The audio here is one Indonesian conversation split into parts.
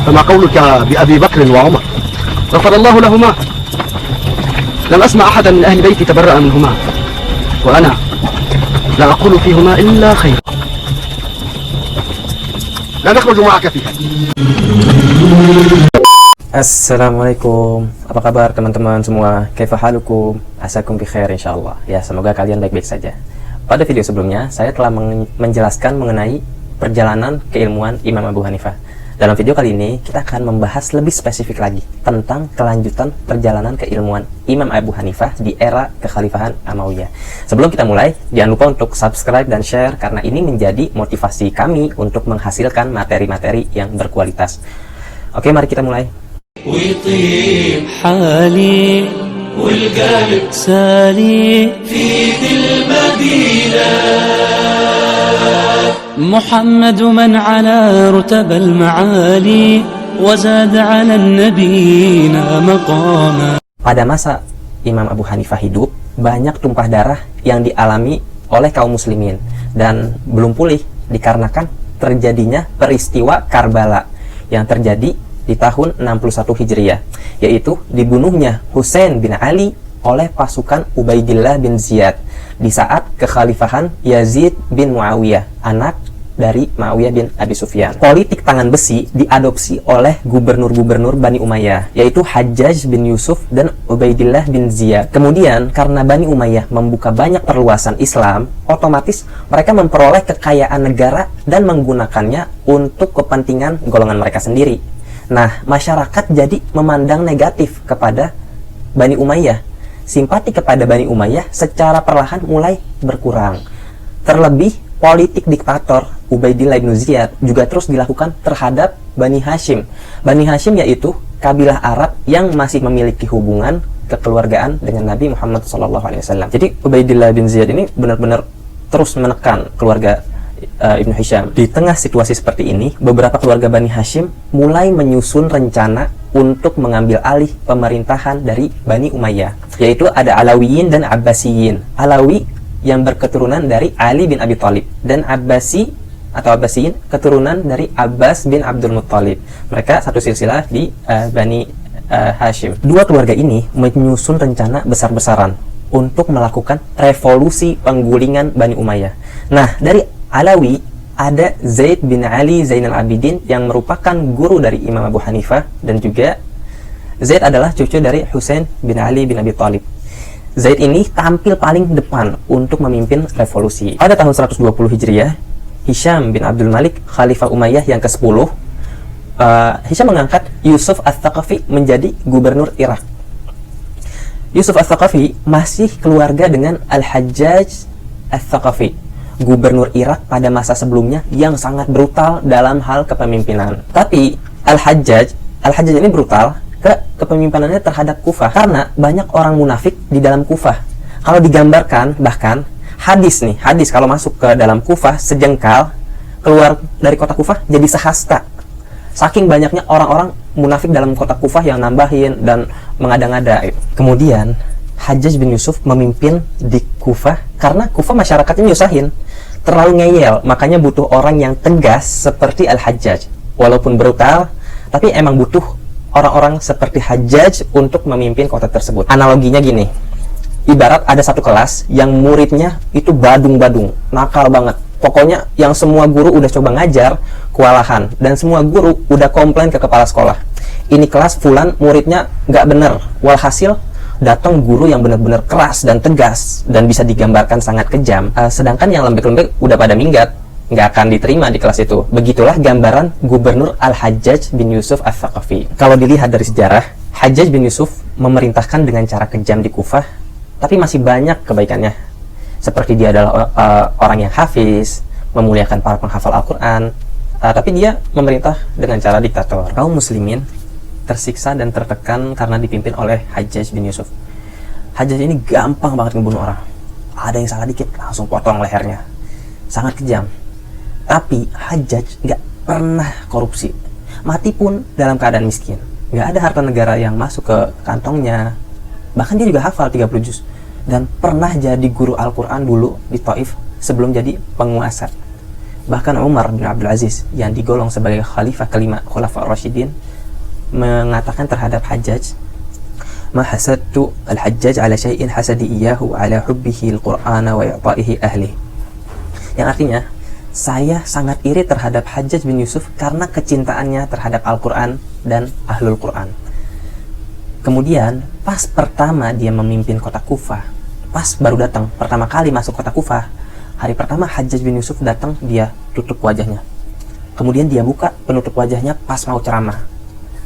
فما قولك بأبي بكر وعمر؟ غفر الله لهما. لم أسمع أحدا من أهل بيتي تبرأ منهما، وأنا لا أقول فيهما إلا خير. لا نخرج معك فيها. Assalamualaikum, apa kabar teman-teman semua? Kaifa halukum? Asakum bi khair insyaallah. Ya, semoga kalian baik-baik saja. Pada video sebelumnya, saya telah menjelaskan mengenai perjalanan keilmuan Imam Abu Hanifah. Dalam video kali ini, kita akan membahas lebih spesifik lagi tentang kelanjutan perjalanan keilmuan Imam Abu Hanifah di era kekhalifahan Umayyah. Sebelum kita mulai, jangan lupa untuk subscribe dan share karena ini menjadi motivasi kami untuk menghasilkan materi-materi yang berkualitas. Oke, mari kita mulai. ويطيب حالي والقلب سالي في ذي المدينة محمد من على رتب المعالي وزاد على النبيين مقاما. Pada masa Imam Abu Hanifah hidup, banyak tumpah darah yang dialami oleh kaum muslimin dan belum pulih dikarenakan terjadinya peristiwa Karbala yang terjadi di tahun 61 Hijriah, yaitu dibunuhnya Husain bin Ali oleh pasukan Ubaidillah bin Ziyad di saat kekhalifahan Yazid bin Muawiyah, anak dari Muawiyah bin Abi Sufyan. Politik tangan besi diadopsi oleh gubernur-gubernur Bani Umayyah, yaitu Hajjaj bin Yusuf dan Ubaidillah bin Ziyad. Kemudian, karena Bani Umayyah membuka banyak perluasan Islam, otomatis mereka memperoleh kekayaan negara dan menggunakannya untuk kepentingan golongan mereka sendiri. Nah, masyarakat jadi memandang negatif kepada Bani Umayyah. Simpati kepada Bani Umayyah secara perlahan mulai berkurang. Terlebih, politik diktator Ubaidillah bin Ziyad juga terus dilakukan terhadap Bani Hashim. Bani Hashim yaitu kabilah Arab yang masih memiliki hubungan kekeluargaan dengan Nabi Muhammad SAW. Jadi, Ubaidillah bin Ziyad ini benar-benar terus menekan keluarga Ibnu Hisham. Di tengah situasi seperti ini, beberapa keluarga Bani Hashim mulai menyusun rencana untuk mengambil alih pemerintahan dari Bani Umayyah, yaitu ada Alawiyin dan Abbasiyin. Alawi yang berketurunan dari Ali bin Abi Thalib dan Abbasi atau Abbasiyin keturunan dari Abbas bin Abdul Muttalib. Mereka satu silsilah di Bani Hashim. Dua keluarga ini menyusun rencana besar-besaran untuk melakukan revolusi penggulingan Bani Umayyah. Nah, dari Alawi ada Zaid bin Ali Zainal Abidin yang merupakan guru dari Imam Abu Hanifah, dan juga Zaid adalah cucu dari Husain bin Ali bin Abi Thalib. Zaid ini tampil paling depan untuk memimpin revolusi. Pada tahun 120 Hijriah, Hisham bin Abdul Malik, Khalifah Umayyah yang ke-10, Hisham mengangkat Yusuf Ats-Tsaqafi menjadi gubernur Irak. Yusuf Ats-Tsaqafi masih keluarga dengan Al-Hajjaj Ats-Tsaqafi, gubernur Irak pada masa sebelumnya yang sangat brutal dalam hal kepemimpinan. Tapi Al-Hajjaj ini brutal kepemimpinannya terhadap Kufah karena banyak orang munafik di dalam Kufah. Kalau digambarkan, bahkan hadis kalau masuk ke dalam Kufah sejengkal, keluar dari kota Kufah jadi sehasta. Saking banyaknya orang-orang munafik dalam kota Kufah yang nambahin dan mengada-ngada. Kemudian Hajjaj bin Yusuf memimpin di Kufah karena Kufah masyarakatnya nyusahin, terlalu ngeyel, makanya butuh orang yang tegas seperti Al-Hajjaj. Walaupun brutal, tapi emang butuh orang-orang seperti Hajjaj untuk memimpin kota tersebut. Analoginya gini, ibarat ada satu kelas yang muridnya itu badung-badung, nakal banget. Pokoknya yang semua guru udah coba ngajar, kewalahan, dan semua guru udah komplain ke kepala sekolah. Ini kelas fulan muridnya nggak bener, walhasil datang guru yang benar-benar keras dan tegas dan bisa digambarkan sangat kejam, sedangkan yang lembek-lembek udah pada minggat, nggak akan diterima di kelas itu. Begitulah gambaran gubernur Al-Hajjaj bin Yusuf Ats-Tsaqafi. Kalau dilihat dari sejarah, Hajjaj bin Yusuf memerintahkan dengan cara kejam di Kufah, tapi masih banyak kebaikannya, seperti dia adalah orang yang hafiz, memuliakan para penghafal Al-Quran, tapi dia memerintah dengan cara diktator. Kaum muslimin tersiksa dan tertekan karena dipimpin oleh Hajjaj bin Yusuf. Hajjaj ini gampang banget ngebunuh orang. Ada yang salah dikit, langsung potong lehernya. Sangat kejam. Tapi Hajjaj nggak pernah korupsi. Mati pun dalam keadaan miskin. Nggak ada harta negara yang masuk ke kantongnya. Bahkan dia juga hafal 30 juz. Dan pernah jadi guru Al-Quran dulu di Taif sebelum jadi penguasa. Bahkan Umar bin Abdul Aziz yang digolong sebagai khalifah kelima Khulafa Ar-Rasyidin mengatakan terhadap Hajjaj, ma hasadtu al-Hajjaj ala syai'in hasadi iyyahu ala hubbihi al-Qur'ana wa i'ta'ihi ahli. Yang artinya, saya sangat iri terhadap Hajjaj bin Yusuf karena kecintaannya terhadap Al-Quran dan Ahlul Quran. Kemudian pas pertama dia memimpin kota Kufah, pas baru datang pertama kali masuk kota Kufah, hari pertama Hajjaj bin Yusuf datang, dia tutup wajahnya. Kemudian dia buka penutup wajahnya pas mau ceramah.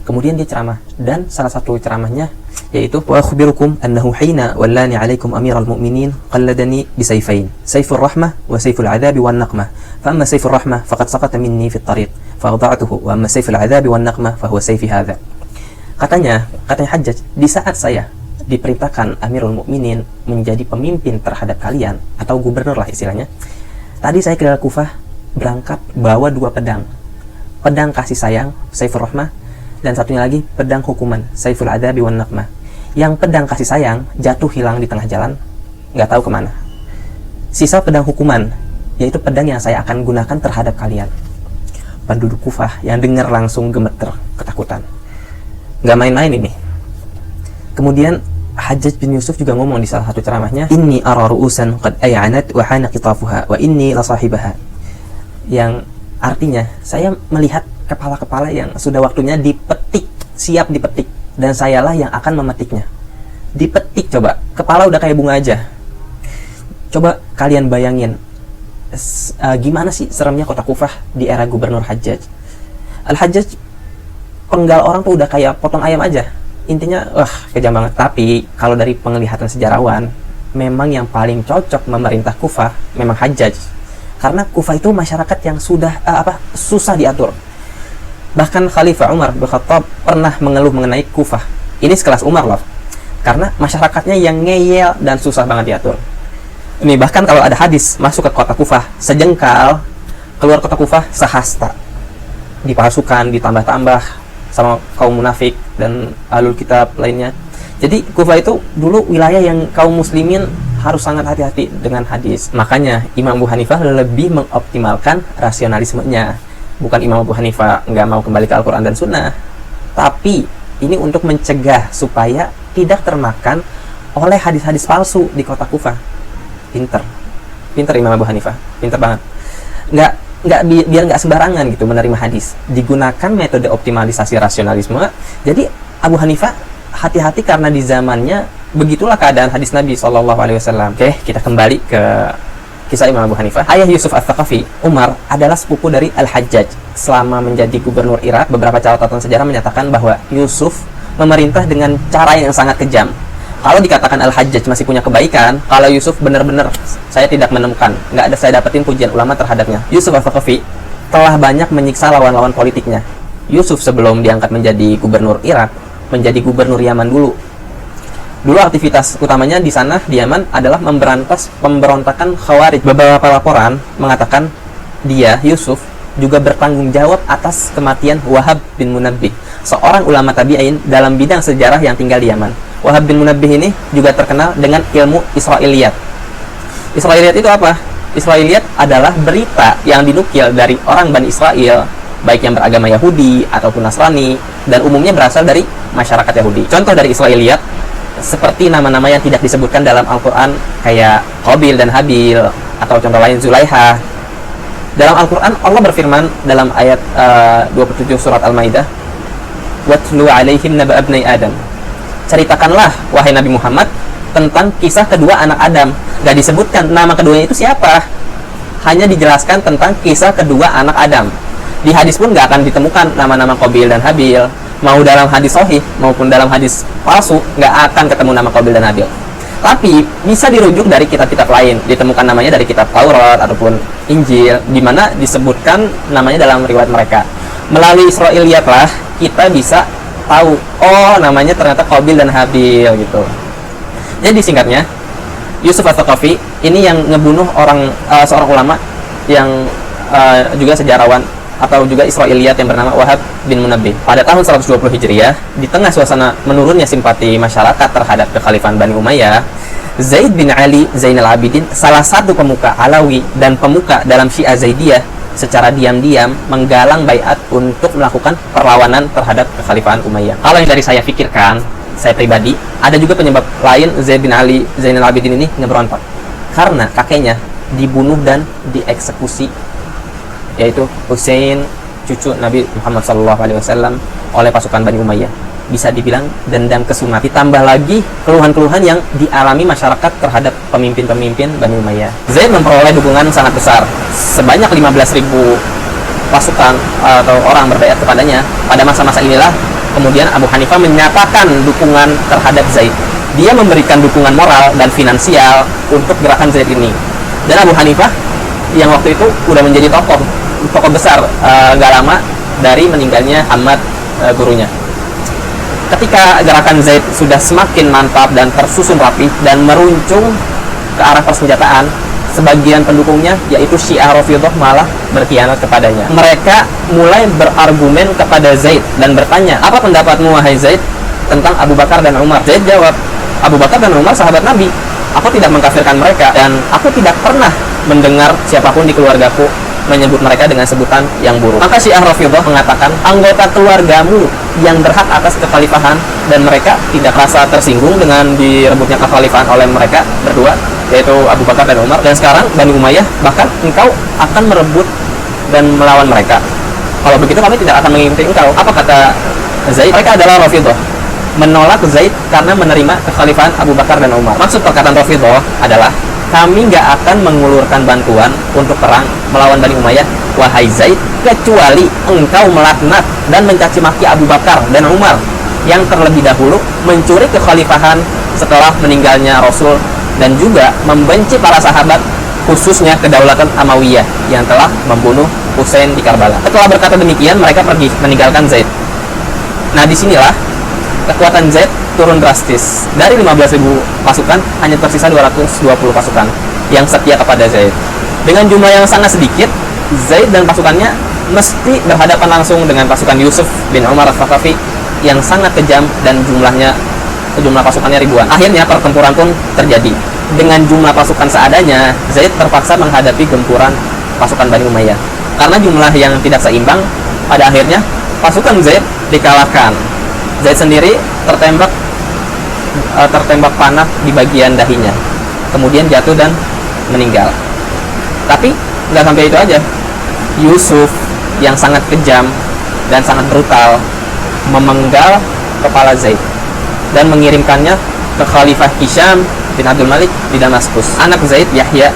Kemudian dia ceramah, dan salah satu ceramahnya yaitu wa akhbirukum annahu hina wallani alaikum amiral mu'minin qalladani bisayfain, sayfur rahmah wa sayful adzabi wan naqmah. Fa amma sayfur rahmah faqad saqata minni fit tariq fa wada'tuhu wa amma sayful adzabi wan naqmah fa huwa sayfi hadza. Katanya Hajjaj, di saat saya diperintahkan Amirul Mukminin menjadi pemimpin terhadap kalian, atau gubernur lah istilahnya, tadi saya ke Kufah berangkat bawa 2 pedang, pedang kasih sayang Saifur Rahmah, dan satunya lagi pedang hukuman Saiful Adabi wan Naqmah. Yang pedang kasih sayang jatuh hilang di tengah jalan, nggak tahu kemana. Sisa pedang hukuman, yaitu pedang yang saya akan gunakan terhadap kalian. Penduduk Kufah yang dengar langsung gemeter ketakutan, nggak main-main ini. Kemudian Hajjaj bin Yusuf juga ngomong di salah satu ceramahnya, inni ara ru'usan qad ay'anat wa hana qitafuha wa inni la sahibaha. Yang artinya, saya melihat kepala-kepala yang sudah waktunya dipetik, siap dipetik, dan sayalah yang akan memetiknya. Dipetik, coba, kepala udah kayak bunga aja. Coba kalian bayangin gimana sih seremnya kota Kufah di era gubernur Hajjaj. Al-Hajjaj penggal orang tuh udah kayak potong ayam aja. Intinya, kejam banget. Tapi kalau dari penglihatan sejarawan, memang yang paling cocok memerintah Kufah memang Hajjaj, karena Kufah itu masyarakat yang sudah susah diatur. Bahkan Khalifah Umar bin Khattab pernah mengeluh mengenai Kufah. Ini sekelas Umar loh, karena masyarakatnya yang ngeyel dan susah banget diatur. Ini bahkan kalau ada hadis masuk ke kota Kufah sejengkal, keluar kota Kufah sehasta, dipalsukan, ditambah-tambah sama kaum munafik dan ahlul kitab lainnya. Jadi Kufah itu dulu wilayah yang kaum muslimin harus sangat hati-hati dengan hadis. Makanya Imam Abu Hanifah lebih mengoptimalkan rasionalismenya. Bukan Imam Abu Hanifah nggak mau kembali ke Al-Quran dan Sunnah, tapi ini untuk mencegah supaya tidak termakan oleh hadis-hadis palsu di kota Kufah. Pinter Imam Abu Hanifah, pinter banget. Biar nggak sembarangan gitu menerima hadis, digunakan metode optimalisasi rasionalisme. Jadi Abu Hanifah hati-hati karena di zamannya begitulah keadaan hadis Nabi SAW. Oke, kita kembali ke kisah Imam Abu Hanifah. Ayah Yusuf Ats-Tsaqafi, Umar, adalah sepupu dari Al-Hajjaj. Selama menjadi gubernur Irak, beberapa catatan sejarah menyatakan bahwa Yusuf memerintah dengan cara yang sangat kejam. Kalau dikatakan Al-Hajjaj masih punya kebaikan, kalau Yusuf benar-benar saya tidak menemukan, nggak ada saya dapetin pujian ulama terhadapnya. Yusuf Ats-Tsaqafi telah banyak menyiksa lawan-lawan politiknya. Yusuf sebelum diangkat menjadi gubernur Irak, menjadi gubernur Yaman dulu. Dulu aktivitas utamanya di sana, di Yaman, adalah memberantas pemberontakan Khawarij. Beberapa laporan mengatakan dia, Yusuf, juga bertanggung jawab atas kematian Wahab bin Munabbih, seorang ulama tabi'in dalam bidang sejarah yang tinggal di Yaman. Wahab bin Munabbih ini juga terkenal dengan ilmu Israiliyat. Israiliyat itu apa? Israiliyat adalah berita yang dinukil dari orang Bani Israel, baik yang beragama Yahudi ataupun Nasrani, dan umumnya berasal dari masyarakat Yahudi. Contoh dari Israiliyat seperti nama-nama yang tidak disebutkan dalam Al-Quran, kayak Qabil dan Habil, atau contoh lain Zulaikha. Dalam Al-Quran, Allah berfirman dalam ayat 27 surat Al-Maidah, "Watlu alaihim naba abnai Adam." Ceritakanlah, wahai Nabi Muhammad, tentang kisah kedua anak Adam. Gak disebutkan nama keduanya itu siapa, hanya dijelaskan tentang kisah kedua anak Adam. Di hadis pun gak akan ditemukan nama-nama Qabil dan Habil. Mau dalam hadis sahih maupun dalam hadis palsu, gak akan ketemu nama Qabil dan Habil. Tapi bisa dirujuk dari kitab-kitab lain, ditemukan namanya dari kitab Taurat ataupun Injil, di mana disebutkan namanya dalam riwayat mereka. Melalui Israiliyat lah kita bisa tahu, oh namanya ternyata Qabil dan Habil gitu. Jadi singkatnya, Yusuf Ats-Tsaqafi ini yang ngebunuh seorang ulama yang juga sejarawan atau juga Israiliyat yang bernama Wahab bin Munabbih. Pada tahun 120 Hijriah, di tengah suasana menurunnya simpati masyarakat terhadap kekhalifahan Bani Umayyah, Zaid bin Ali Zainal Abidin, salah satu pemuka Alawi dan pemuka dalam Syiah Zaidiyah, secara diam-diam menggalang baiat untuk melakukan perlawanan terhadap kekhalifahan Umayyah. Kalau yang dari saya pikirkan, saya pribadi, ada juga penyebab lain Zaid bin Ali Zainal Abidin ini nggak berontak. Karena kakeknya dibunuh dan dieksekusi, yaitu Hussein, cucu Nabi Muhammad SAW, oleh pasukan Bani Umayyah. Bisa dibilang dendam kesumat. Ditambah lagi keluhan-keluhan yang dialami masyarakat terhadap pemimpin-pemimpin Bani Umayyah. Zaid memperoleh dukungan sangat besar, sebanyak 15.000 pasukan atau orang berbaiat kepadanya. Pada masa-masa inilah kemudian Abu Hanifah menyatakan dukungan terhadap Zaid. Dia memberikan dukungan moral dan finansial untuk gerakan Zaid ini. Dan Abu Hanifah yang waktu itu udah menjadi tokoh besar gak lama dari meninggalnya Ahmad, gurunya. Ketika gerakan Zaid sudah semakin mantap dan tersusun rapi dan meruncung ke arah persenjataan, sebagian pendukungnya, yaitu Syiah Rafidhah, malah berkhianat kepadanya. Mereka mulai berargumen kepada Zaid dan bertanya, apa pendapatmu wahai Zaid tentang Abu Bakar dan Umar? Zaid jawab, Abu Bakar dan Umar sahabat Nabi, aku tidak mengkafirkan mereka dan aku tidak pernah mendengar siapapun di keluargaku menyebut mereka dengan sebutan yang buruk. Maka Syiah Rafidhah mengatakan, anggota keluargamu yang berhak atas kekhalifahan dan mereka tidak merasa tersinggung dengan direbutnya kekhalifahan oleh mereka berdua, yaitu Abu Bakar dan Umar. Dan sekarang Bani Umayyah, bahkan engkau akan merebut dan melawan mereka. Kalau begitu kami tidak akan mengikuti engkau. Apa kata Zaid? Mereka adalah Rafidhah, menolak Zaid karena menerima kekhalifahan Abu Bakar dan Umar. Maksud perkataan Rafidhah adalah, kami nggak akan mengulurkan bantuan untuk perang melawan Bani Umayyah, wahai Zaid, kecuali engkau melaknat dan mencaci maki Abu Bakar dan Umar yang terlebih dahulu mencuri kekhalifahan setelah meninggalnya Rasul, dan juga membenci para sahabat, khususnya kedaulatan Amawiyah yang telah membunuh Husain di Karbala. Setelah berkata demikian, mereka pergi meninggalkan Zaid. Nah, disinilah kekuatan Zaid turun drastis. Dari 15.000 pasukan, hanya tersisa 220 pasukan yang setia kepada Zaid. Dengan jumlah yang sangat sedikit, Zaid dan pasukannya mesti berhadapan langsung dengan pasukan Yusuf bin Umar Al-Thaqafi yang sangat kejam dan jumlah pasukannya ribuan. Akhirnya pertempuran pun terjadi. Dengan jumlah pasukan seadanya, Zaid terpaksa menghadapi gempuran pasukan Bani Umayyah. Karena jumlah yang tidak seimbang, pada akhirnya pasukan Zaid dikalahkan. Zaid sendiri tertembak panah di bagian dahinya, kemudian jatuh dan meninggal. Tapi nggak sampai itu aja, Yusuf yang sangat kejam dan sangat brutal memenggal kepala Zaid dan mengirimkannya ke Khalifah Hisham bin Abdul Malik di Damaskus. Anak Zaid, Yahya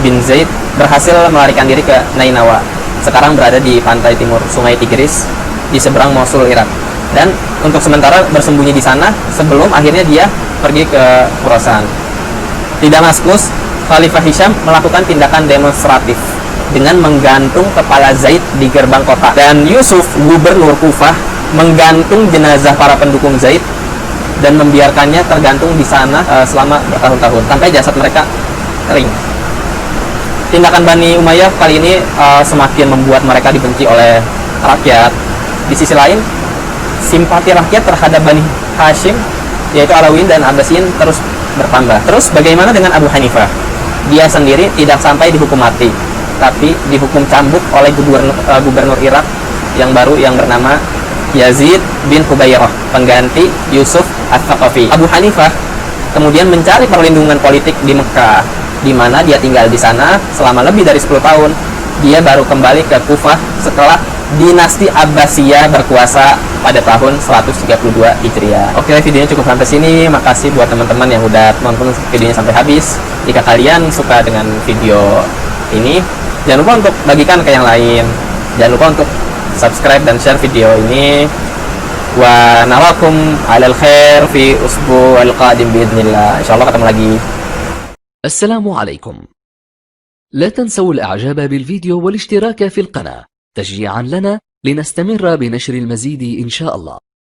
bin Zaid, berhasil melarikan diri ke Nainawa, sekarang berada di pantai timur Sungai Tigris di seberang Mosul, Irak. Dan untuk sementara bersembunyi di sana sebelum akhirnya dia pergi ke Khurasan. Di Damaskus, Khalifah Hisham melakukan tindakan demonstratif dengan menggantung kepala Zaid di gerbang kota, dan Yusuf, gubernur Kufah, menggantung jenazah para pendukung Zaid dan membiarkannya tergantung di sana selama bertahun-tahun sampai jasad mereka kering. Tindakan Bani Umayyah kali ini semakin membuat mereka dibenci oleh rakyat. Di sisi lain, simpati rakyat terhadap Bani Hashim, yaitu Alawiyyin dan Abbasiyin, terus bertambah. Terus bagaimana dengan Abu Hanifah? Dia sendiri tidak sampai dihukum mati, tapi dihukum cambuk oleh gubernur Irak yang baru yang bernama Yazid bin Hubairah, pengganti Yusuf Al-Thaqafi. Abu Hanifah kemudian mencari perlindungan politik di Mekah, di mana dia tinggal di sana selama lebih dari 10 tahun. Dia baru kembali ke Kufah setelah dinasti Abbasiyah berkuasa pada tahun 132 Hijriah. Oke, videonya cukup sampai sini. Makasih buat teman-teman yang udah nonton videonya sampai habis. Jika kalian suka dengan video ini, jangan lupa untuk bagikan ke yang lain. Jangan lupa untuk subscribe dan share video ini. Wa narakum alal khair fi usbu'il qadim biidznillah. Insyaallah ketemu lagi. السلام عليكم. لا تنسوا الإعجاب بالفيديو والاشتراك في القناة تشجيعا لنا لنستمر بنشر المزيد إن شاء الله.